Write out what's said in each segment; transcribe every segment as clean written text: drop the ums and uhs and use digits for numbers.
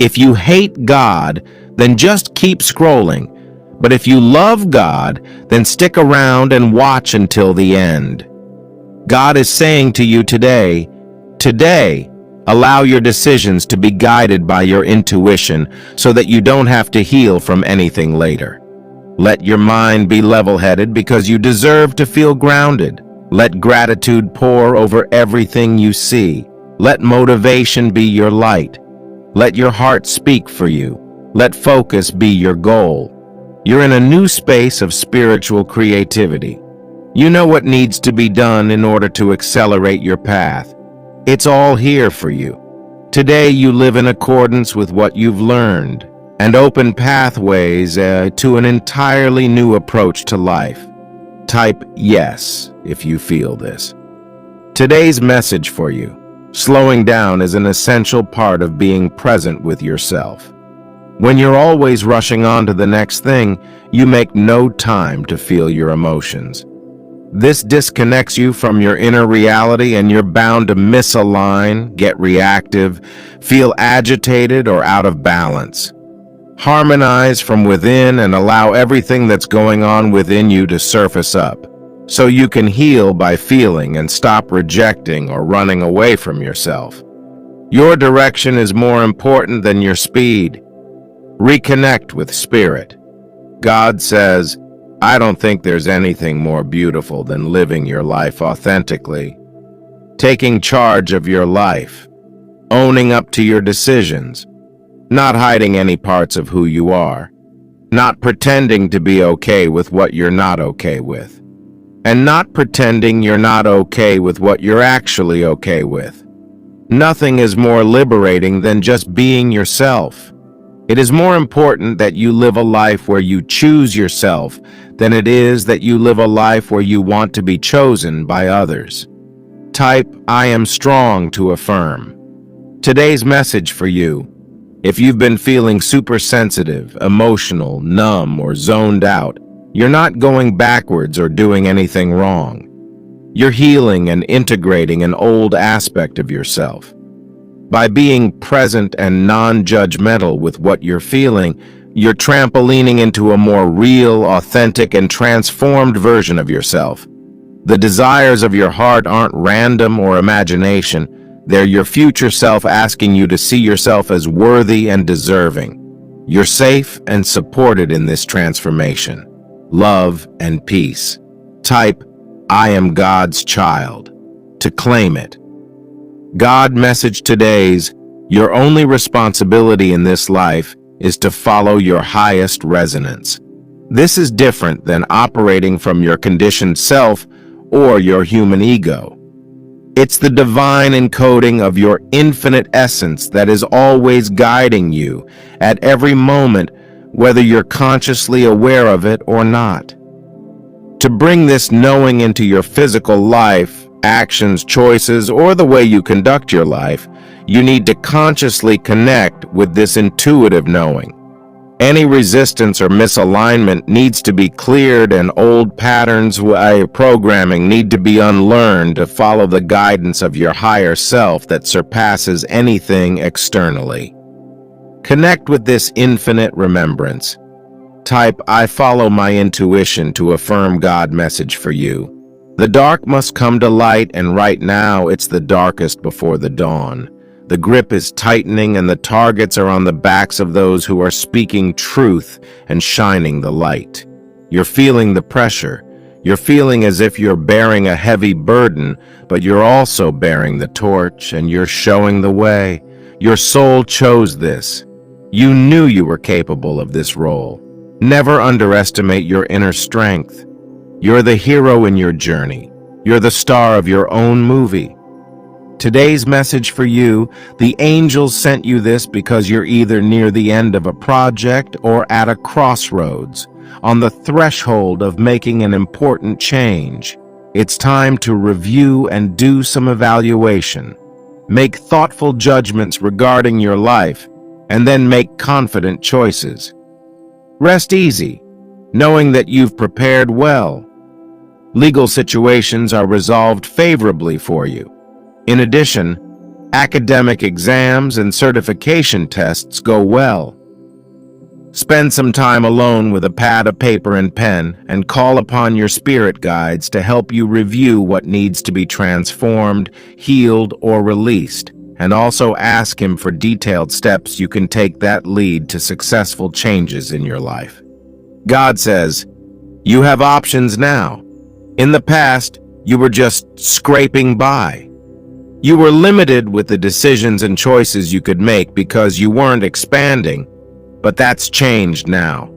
If you hate God, then just keep scrolling. But if you love God, then stick around and watch until the end. God is saying to you today, allow your decisions to be guided by your intuition so that you don't have to heal from anything later. Let your mind be level-headed because you deserve to feel grounded. Let gratitude pour over everything you see. Let motivation be your light. Let your heart speak for you. Let focus be your goal. You're in a new space of spiritual creativity. You know what needs to be done in order to accelerate your path. It's all here for you. Today you live in accordance with what you've learned and open pathways to an entirely new approach to life. Type yes if you feel this. Today's message for you: slowing down is an essential part of being present with yourself. When you're always rushing on to the next thing, you make no time to feel your emotions. This disconnects you from your inner reality, and you're bound to misalign, get reactive, feel agitated or out of balance. Harmonize from within and allow everything that's going on within you to surface up, so you can heal by feeling and stop rejecting or running away from yourself. Your direction is more important than your speed. Reconnect with spirit. God says, I don't think there's anything more beautiful than living your life authentically, taking charge of your life, owning up to your decisions, not hiding any parts of who you are, not pretending to be okay with what you're not okay with, and not pretending you're not okay with what you're actually okay with. Nothing is more liberating than just being yourself. It is more important that you live a life where you choose yourself than it is that you live a life where you want to be chosen by others. Type I am strong to affirm. Today's message for you: if you've been feeling super sensitive, emotional, numb, or zoned out, you're not going backwards or doing anything wrong. You're healing and integrating an old aspect of yourself. By being present and non-judgmental with what you're feeling, you're trampolining into a more real, authentic, and transformed version of yourself. The desires of your heart aren't random or imagination. They're your future self asking you to see yourself as worthy and deserving. You're safe and supported in this transformation. Love and peace. Type, I am God's child, to claim it. God message today's: your only responsibility in this life is to follow your highest resonance. This is different than operating from your conditioned self or your human ego. It's the divine encoding of your infinite essence that is always guiding you at every moment, whether you're consciously aware of it or not. To bring this knowing into your physical life, actions, choices, or the way you conduct your life, you need to consciously connect with this intuitive knowing. Any resistance or misalignment needs to be cleared, and old patterns of programming need to be unlearned to follow the guidance of your higher self that surpasses anything externally. Connect with this infinite remembrance. Type, I follow my intuition to affirm God message for you. The dark must come to light, and right now it's the darkest before the dawn. The grip is tightening, and the targets are on the backs of those who are speaking truth and shining the light. You're feeling the pressure. You're feeling as if you're bearing a heavy burden, but you're also bearing the torch, and you're showing the way. Your soul chose this. You knew you were capable of this role. Never underestimate your inner strength. You're the hero in your journey. You're the star of your own movie. Today's message for you: the angels sent you this because you're either near the end of a project or at a crossroads, on the threshold of making an important change. It's time to review and do some evaluation. Make thoughtful judgments regarding your life, and then make confident choices. Rest easy, knowing that you've prepared well. Legal situations are resolved favorably for you. In addition, Academic exams and certification tests go well. Spend some time alone with a pad of paper and pen and call upon your spirit guides to help you review what needs to be transformed, healed, or released, and also ask him for detailed steps you can take that lead to successful changes in your life. God says, you have options now. In the past, you were just scraping by. You were limited with the decisions and choices you could make because you weren't expanding. But that's changed now.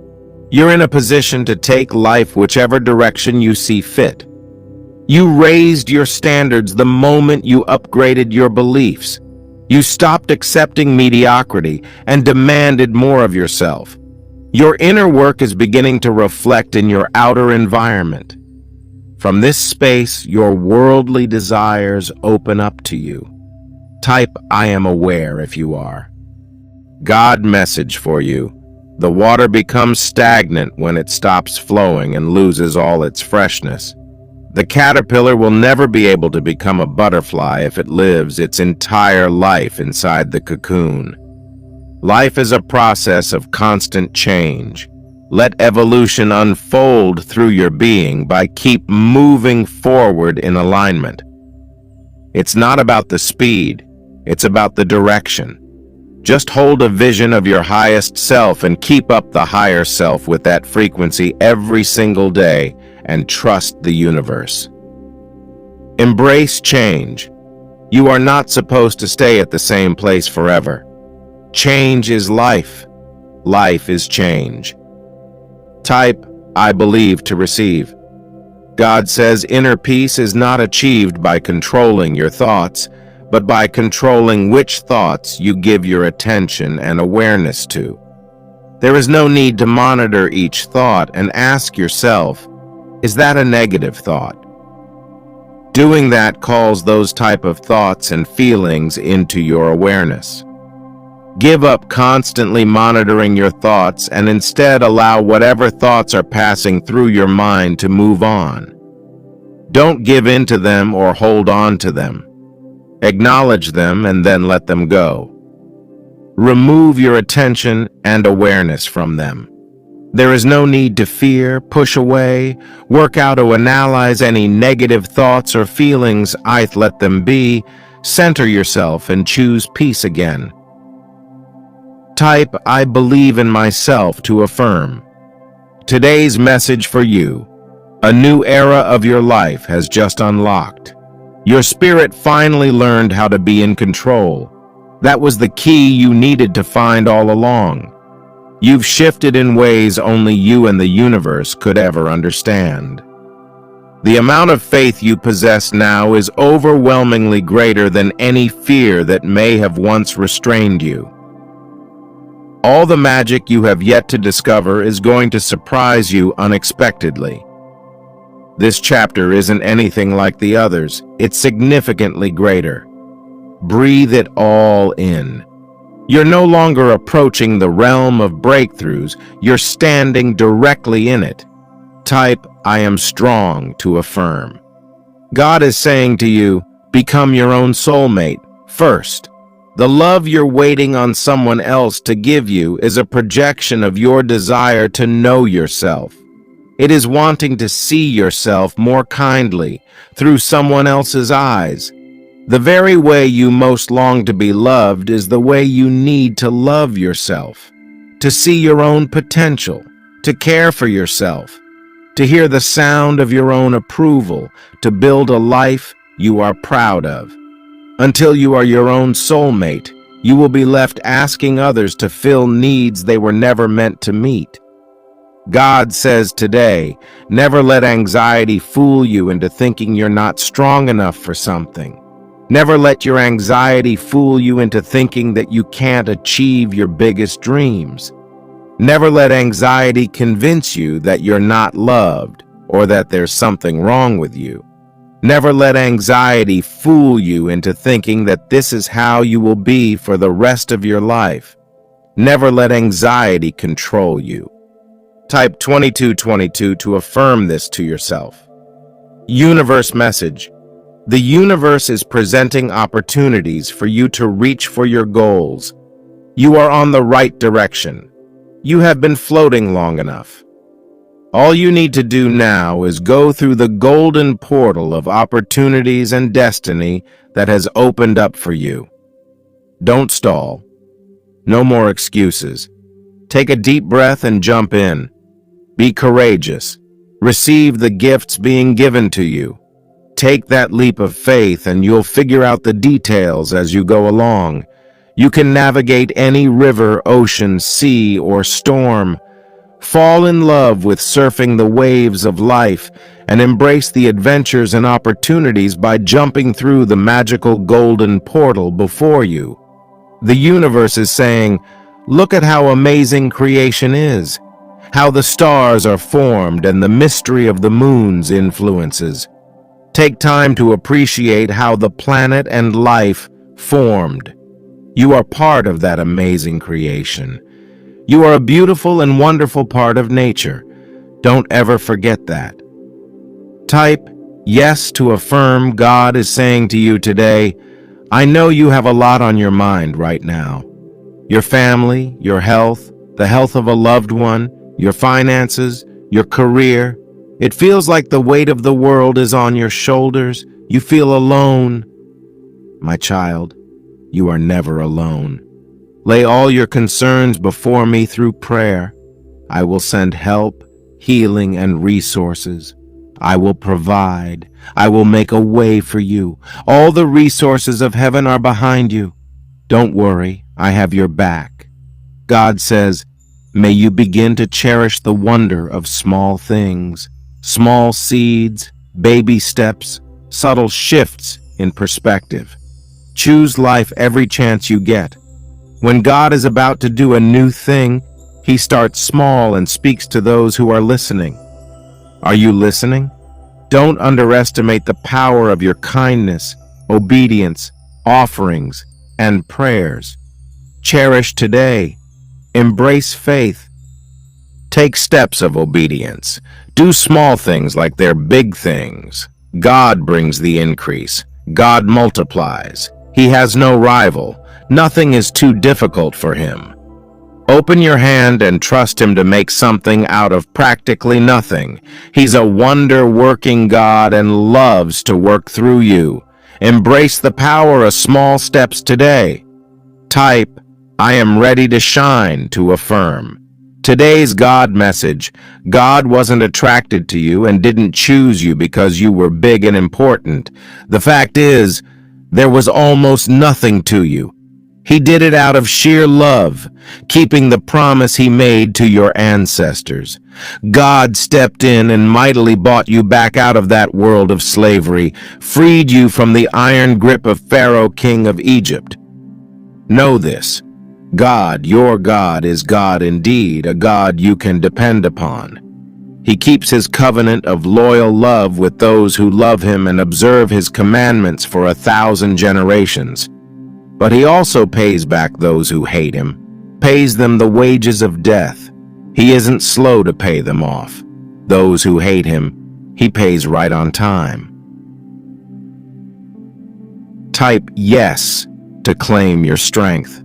You're in a position to take life whichever direction you see fit. You raised your standards the moment you upgraded your beliefs. You stopped accepting mediocrity and demanded more of yourself. Your inner work is beginning to reflect in your outer environment. From this space, your worldly desires open up to you. Type "I am aware" if you are. God message for you. The water becomes stagnant when it stops flowing and loses all its freshness. The caterpillar will never be able to become a butterfly if it lives its entire life inside the cocoon. Life is a process of constant change. Let evolution unfold through your being by keep moving forward in alignment. It's not about the speed, it's about the direction. Just hold a vision of your highest self and keep up the higher self with that frequency every single day and trust the universe. Embrace change. You are not supposed to stay at the same place forever. Change is life. Life is change. Type "I believe" to receive. God says inner peace is not achieved by controlling your thoughts, but by controlling which thoughts you give your attention and awareness to. There is no need to monitor each thought and ask yourself, is that a negative thought? Doing that calls those type of thoughts and feelings into your awareness. Give up constantly monitoring your thoughts and instead allow whatever thoughts are passing through your mind to move on. Don't give in to them or hold on to them. Acknowledge them and then let them go. Remove your attention and awareness from them. There is no need to fear, push away, work out or analyze any negative thoughts or feelings. Let them be. Center yourself and choose peace again. Type "I believe in myself" to affirm. Today's message for you. A new era of your life has just unlocked. Your spirit finally learned how to be in control. That was the key you needed to find all along. You've shifted in ways only you and the universe could ever understand. The amount of faith you possess now is overwhelmingly greater than any fear that may have once restrained you. All the magic you have yet to discover is going to surprise you unexpectedly. This chapter isn't anything like the others. It's significantly greater. Breathe it all in. You're no longer approaching the realm of breakthroughs. You're standing directly in it. Type "I am strong" to affirm. God is saying to you, become your own soulmate first. The love you're waiting on someone else to give you is a projection of your desire to know yourself. It is wanting to see yourself more kindly through someone else's eyes. The very way you most long to be loved is the way you need to love yourself, to see your own potential, to care for yourself, to hear the sound of your own approval, to build a life you are proud of. Until you are your own soulmate, you will be left asking others to fill needs they were never meant to meet. God says today, never let anxiety fool you into thinking you're not strong enough for something. Never let your anxiety fool you into thinking that you can't achieve your biggest dreams. Never let anxiety convince you that you're not loved or that there's something wrong with you. Never let anxiety fool you into thinking that this is how you will be for the rest of your life. Never let anxiety control you. Type 2222 to affirm this to yourself. Universe message. The universe is presenting opportunities for you to reach for your goals. You are on the right direction. You have been floating long enough. All you need to do now is go through the golden portal of opportunities and destiny that has opened up for you. Don't stall. No more excuses. Take a deep breath and jump in. Be courageous. Receive the gifts being given to you. Take that leap of faith and you'll figure out the details as you go along. You can navigate any river, ocean, sea, or storm. Fall in love with surfing the waves of life and embrace the adventures and opportunities by jumping through the magical golden portal before you. The universe is saying, look at how amazing creation is, how the stars are formed and the mystery of the moon's influences. Take time to appreciate how the planet and life formed. You are part of that amazing creation. You are a beautiful and wonderful part of nature. Don't ever forget that. Type yes to affirm God is saying to you today, I know you have a lot on your mind right now. Your family, your health, the health of a loved one, your finances, your career. It feels like the weight of the world is on your shoulders. You feel alone. My child, you are never alone. Lay all your concerns before me through prayer. I will send help, healing, and resources. I will provide. I will make a way for you. All the resources of heaven are behind you. Don't worry, I have your back. God says, may you begin to cherish the wonder of small things, small seeds, baby steps, subtle shifts in perspective. Choose life every chance you get. When God is about to do a new thing, He starts small and speaks to those who are listening. Are you listening? Don't underestimate the power of your kindness, obedience, offerings, and prayers. Cherish today. Embrace faith. Take steps of obedience. Do small things like they're big things. God brings the increase. God multiplies. He has no rival. Nothing is too difficult for Him. Open your hand and trust Him to make something out of practically nothing. He's a wonder-working God and loves to work through you. Embrace the power of small steps today. Type, I am ready to shine to affirm. Today's God message, God wasn't attracted to you and didn't choose you because you were big and important. The fact is, there was almost nothing to you. He did it out of sheer love, keeping the promise He made to your ancestors. God stepped in and mightily bought you back out of that world of slavery, freed you from the iron grip of Pharaoh, king of Egypt. Know this. God, your God, is God indeed, a God you can depend upon. He keeps His covenant of loyal love with those who love Him and observe His commandments for 1,000 generations. But He also pays back those who hate Him, pays them the wages of death. He isn't slow to pay them off. Those who hate Him, He pays right on time. Type yes to claim your strength.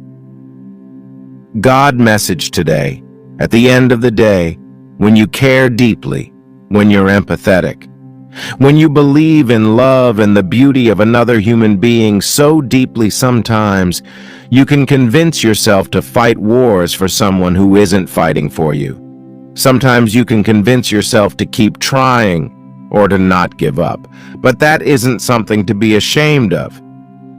God message today. At the end of the day, when you care deeply, when you're empathetic, when you believe in love and the beauty of another human being so deeply sometimes, you can convince yourself to fight wars for someone who isn't fighting for you. Sometimes you can convince yourself to keep trying or to not give up, but that isn't something to be ashamed of.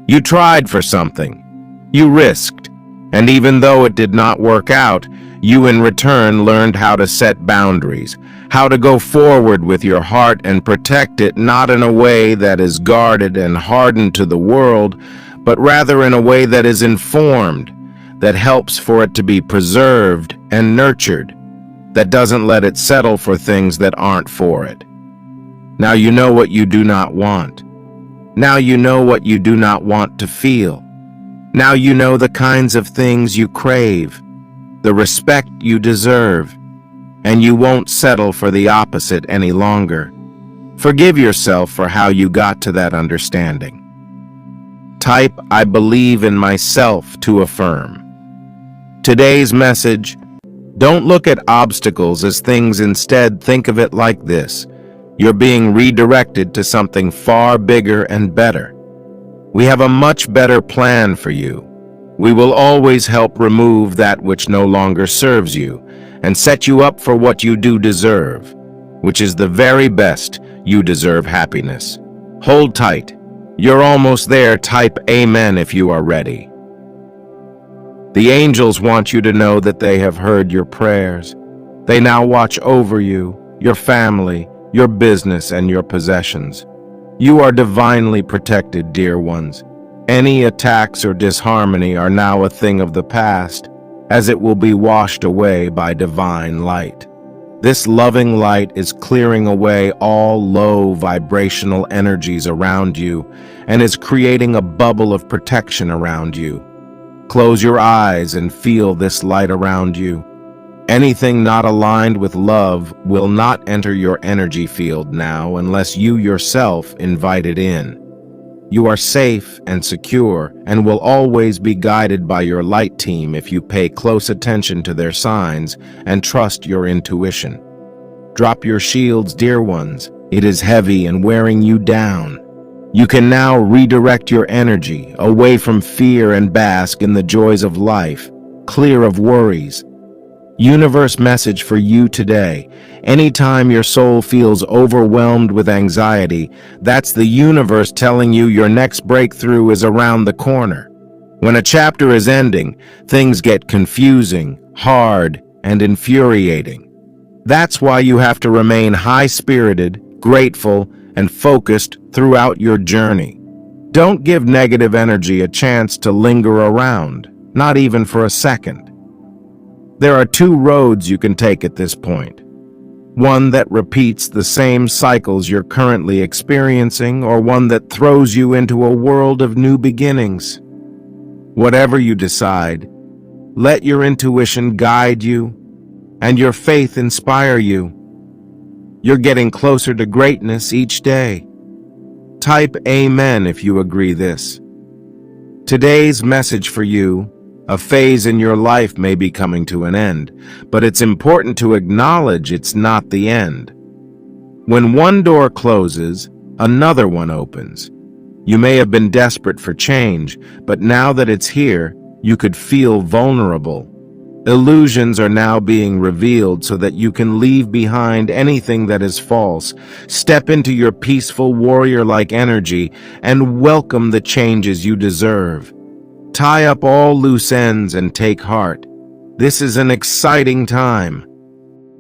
You tried for something. You risked. And even though it did not work out, you in return learned how to set boundaries, how to go forward with your heart and protect it not in a way that is guarded and hardened to the world, but rather in a way that is informed, that helps for it to be preserved and nurtured, that doesn't let it settle for things that aren't for it. Now you know what you do not want. Now you know what you do not want to feel. Now you know the kinds of things you crave, the respect you deserve, and you won't settle for the opposite any longer. Forgive yourself for how you got to that understanding. Type, I believe in myself to affirm. Today's message: don't look at obstacles as things, instead think of it like this: you're being redirected to something far bigger and better. We have a much better plan for you. We will always help remove that which no longer serves you and set you up for what you do deserve, which is the very best. You deserve happiness. Hold tight. You're almost there. Type Amen if you are ready. The angels want you to know that they have heard your prayers. They now watch over you, your family, your business, and your possessions. You are divinely protected, dear ones. Any attacks or disharmony are now a thing of the past, as it will be washed away by divine light. This loving light is clearing away all low vibrational energies around you and is creating a bubble of protection around you. Close your eyes and feel this light around you. Anything not aligned with love will not enter your energy field now unless you yourself invite it in. You are safe and secure and will always be guided by your light team if you pay close attention to their signs and trust your intuition. Drop your shields, dear ones. It is heavy and wearing you down. You can now redirect your energy away from fear and bask in the joys of life, clear of worries. Universe message for you today: anytime your soul feels overwhelmed with anxiety, that's the universe telling you your next breakthrough is around the corner. When a chapter is ending, things get confusing, hard, and infuriating. That's why you have to remain high-spirited, grateful, and focused throughout your journey. Don't give negative energy a chance to linger around, not even for a second. There are two roads you can take at this point. One that repeats the same cycles you're currently experiencing, or one that throws you into a world of new beginnings. Whatever you decide, let your intuition guide you and your faith inspire you. You're getting closer to greatness each day. Type Amen if you agree this. Today's message for you: a phase in your life may be coming to an end, but it's important to acknowledge it's not the end. When one door closes, another one opens. You may have been desperate for change, but now that it's here, you could feel vulnerable. Illusions are now being revealed so that you can leave behind anything that is false, step into your peaceful warrior-like energy, and welcome the changes you deserve. Tie up all loose ends and take heart. This is an exciting time.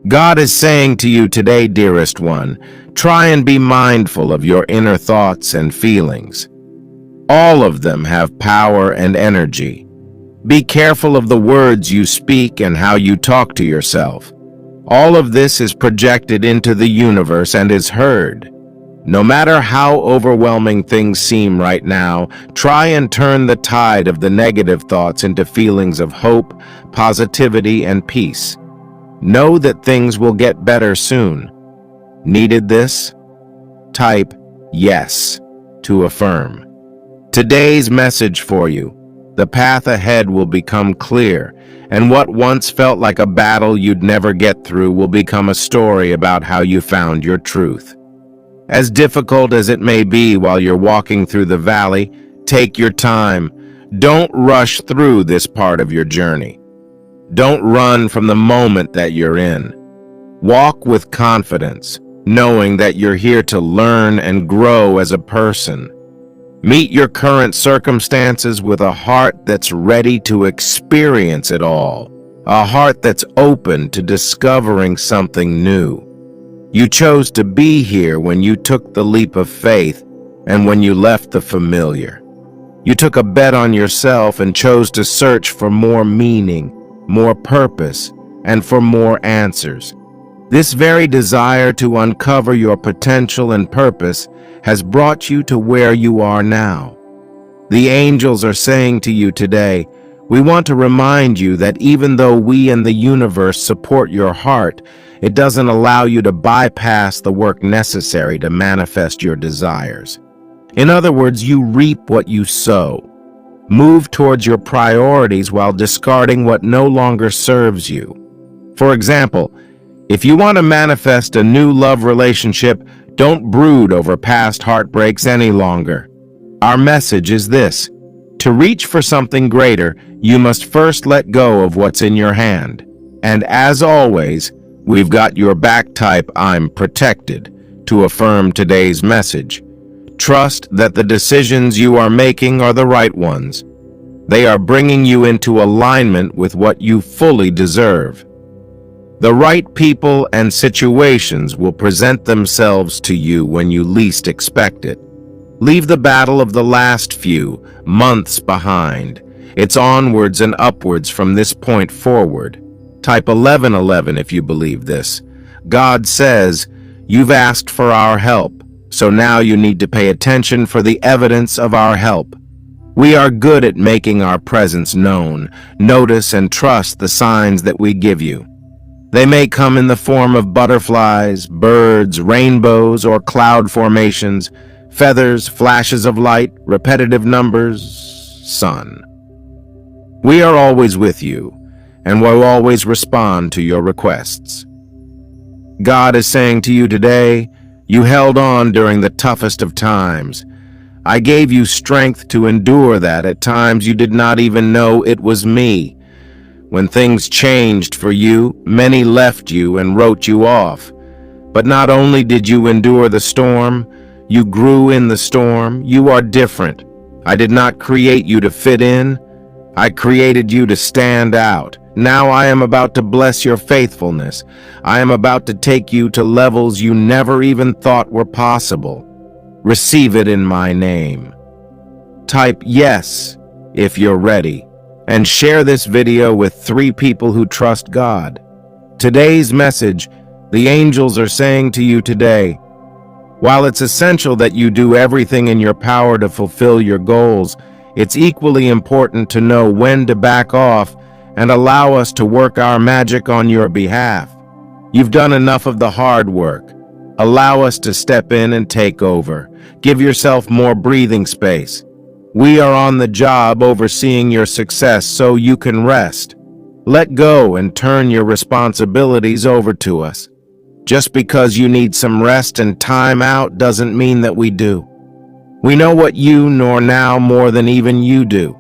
God is saying to you today, dearest one, try and be mindful of your inner thoughts and feelings. All of them have power and energy. Be careful of the words you speak and how you talk to yourself. All of this is projected into the universe and is heard. No matter how overwhelming things seem right now, try and turn the tide of the negative thoughts into feelings of hope, positivity, and peace. Know that things will get better soon. Needed this? Type yes to affirm. Today's message for you: the path ahead will become clear, and what once felt like a battle you'd never get through will become a story about how you found your truth. As difficult as it may be while you're walking through the valley, take your time. Don't rush through this part of your journey. Don't run from the moment that you're in. Walk with confidence, knowing that you're here to learn and grow as a person. Meet your current circumstances with a heart that's ready to experience it all, a heart that's open to discovering something new. You chose to be here when you took the leap of faith and when you left the familiar. You took a bet on yourself and chose to search for more meaning, more purpose, and for more answers. This very desire to uncover your potential and purpose has brought you to where you are now. The angels are saying to you today, we want to remind you that even though we and the universe support your heart, It doesn't allow you to bypass the work necessary to manifest your desires. In other words, you reap what you sow. Move towards your priorities while discarding what no longer serves you. For example, if you want to manifest a new love relationship, don't brood over past heartbreaks any longer. Our message is this: to reach for something greater, you must first let go of what's in your hand. And as always, we've got your back. Type "I'm protected" to affirm today's message. Trust that the decisions you are making are the right ones. They are bringing you into alignment with what you fully deserve. The right people and situations will present themselves to you when you least expect it. Leave the battle of the last few months behind. It's onwards and upwards from this point forward. Type 1111 if you believe this. God says, "You've asked for our help, so now you need to pay attention for the evidence of our help." We are good at making our presence known. Notice and trust the signs that we give you. They may come in the form of butterflies, birds, rainbows, or cloud formations, feathers, flashes of light, repetitive numbers, sun. We are always with you, and will always respond to your requests. God is saying to you today, you held on during the toughest of times. I gave you strength to endure that. At times you did not even know it was me. When things changed for you, many left you and wrote you off. But not only did you endure the storm, you grew in the storm. You are different. I did not create you to fit in. I created you to stand out. Now I am about to bless your faithfulness. I am about to take you to levels you never even thought were possible. Receive it in my name. Type yes if you're ready, and share this video with 3 people who trust God. Today's message, the angels are saying to you today, while it's essential that you do everything in your power to fulfill your goals, it's equally important to know when to back off and allow us to work our magic on your behalf. You've done enough of the hard work. Allow us to step in and take over. Give yourself more breathing space. We are on the job overseeing your success so you can rest. Let go and turn your responsibilities over to us. Just because you need some rest and time out doesn't mean that we do. We know what you know now more than even you do.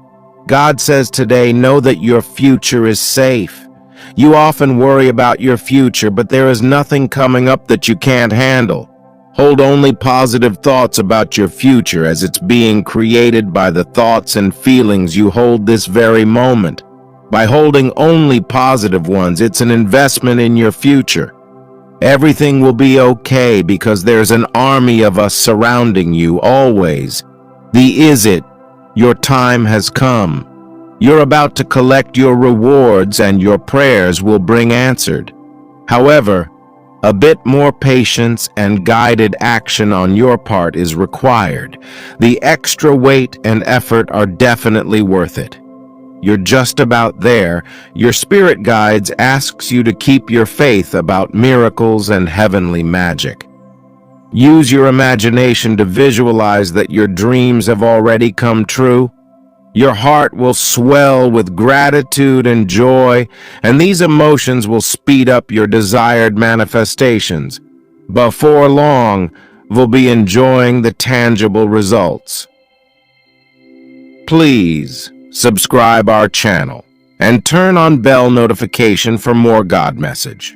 God says today, know that your future is safe. You often worry about your future, but there is nothing coming up that you can't handle. Hold only positive thoughts about your future, as it's being created by the thoughts and feelings you hold this very moment. By holding only positive ones, it's an investment in your future. Everything will be okay because there's an army of us surrounding you always. Your time has come. You're about to collect your rewards and your prayers will bring answered. However, a bit more patience and guided action on your part is required. The extra weight and effort are definitely worth it. You're just about there. Your spirit guides asks you to keep your faith about miracles and heavenly magic. Use your imagination to visualize that your dreams have already come true. Your heart will swell with gratitude and joy, and these emotions will speed up your desired manifestations. Before long, we'll be enjoying the tangible results. Please subscribe our channel and turn on bell notification for more God message.